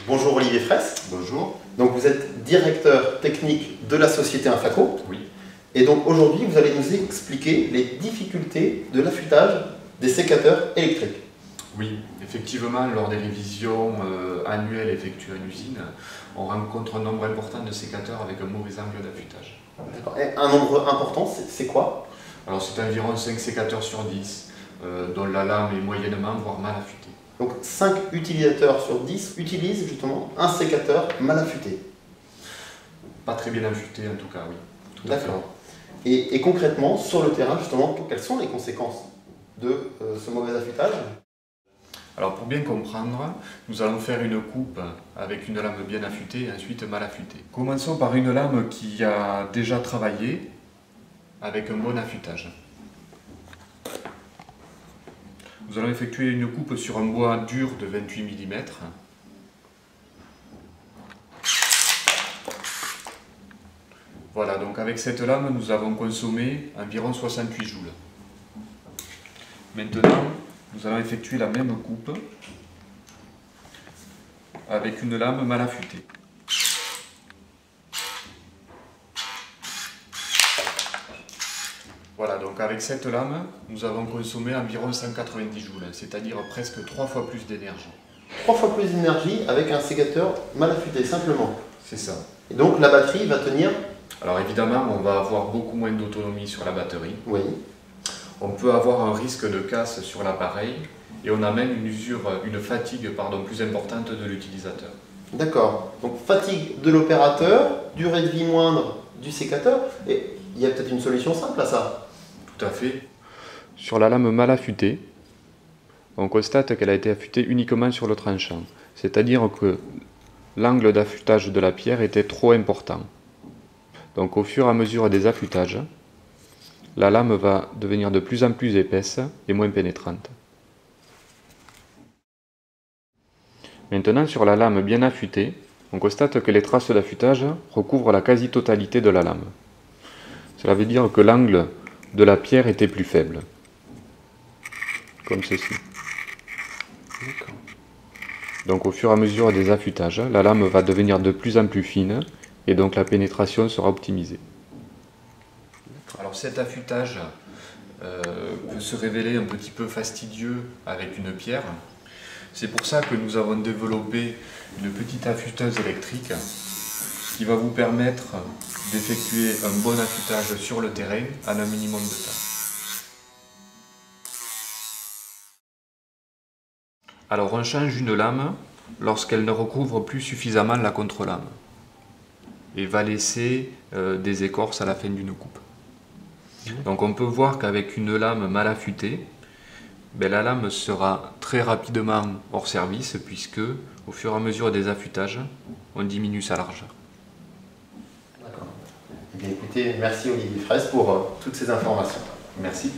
Bonjour Olivier Fraisse. Bonjour. Donc vous êtes directeur technique de la société Infaco. Oui. Et donc aujourd'hui vous allez nous expliquer les difficultés de l'affûtage des sécateurs électriques. Oui, effectivement, lors des révisions annuelles effectuées en usine, on rencontre un nombre important de sécateurs avec un mauvais angle d'affûtage. Et un nombre important, c'est quoi? Alors c'est environ 5 sécateurs sur 10, dont la lame est moyennement, voire mal affûtée. Donc 5 utilisateurs sur 10 utilisent justement un sécateur mal affûté. Pas très bien affûté en tout cas, oui. Tout à fait. D'accord. Et concrètement, sur le terrain, justement, quelles sont les conséquences de ce mauvais affûtage? Alors pour bien comprendre, nous allons faire une coupe avec une lame bien affûtée et ensuite mal affûtée. Commençons par une lame qui a déjà travaillé avec un bon affûtage. Nous allons effectuer une coupe sur un bois dur de 28 mm. Voilà, donc avec cette lame, nous avons consommé environ 68 joules. Maintenant, nous allons effectuer la même coupe avec une lame mal affûtée. Voilà, donc avec cette lame, nous avons consommé environ 190 joules, c'est-à-dire presque 3 fois plus d'énergie. 3 fois plus d'énergie avec un sécateur mal affûté, simplement. C'est ça. Et donc la batterie va tenir? Alors évidemment, on va avoir beaucoup moins d'autonomie sur la batterie. Oui. On peut avoir un risque de casse sur l'appareil et on a même une fatigue plus importante de l'utilisateur. D'accord. Donc fatigue de l'opérateur, durée de vie moindre du sécateur, et il y a peut-être une solution simple à ça. Tout à fait. Sur la lame mal affûtée, on constate qu'elle a été affûtée uniquement sur le tranchant, c'est-à-dire que l'angle d'affûtage de la pierre était trop important. Donc au fur et à mesure des affûtages, la lame va devenir de plus en plus épaisse et moins pénétrante. Maintenant, sur la lame bien affûtée, on constate que les traces d'affûtage recouvrent la quasi-totalité de la lame. Cela veut dire que l'angle de la pierre était plus faible, comme ceci. Donc au fur et à mesure des affûtages, la lame va devenir de plus en plus fine et donc la pénétration sera optimisée. Alors cet affûtage peut se révéler un petit peu fastidieux avec une pierre. C'est pour ça que nous avons développé une petite affûteuse électrique qui va vous permettre d'effectuer un bon affûtage sur le terrain en un minimum de temps. Alors on change une lame lorsqu'elle ne recouvre plus suffisamment la contre-lame et va laisser des écorces à la fin d'une coupe. Donc on peut voir qu'avec une lame mal affûtée, la lame sera très rapidement hors service puisque au fur et à mesure des affûtages, on diminue sa largeur. D'accord. Eh bien, écoutez, merci Olivier Fraisse pour toutes ces informations. Merci.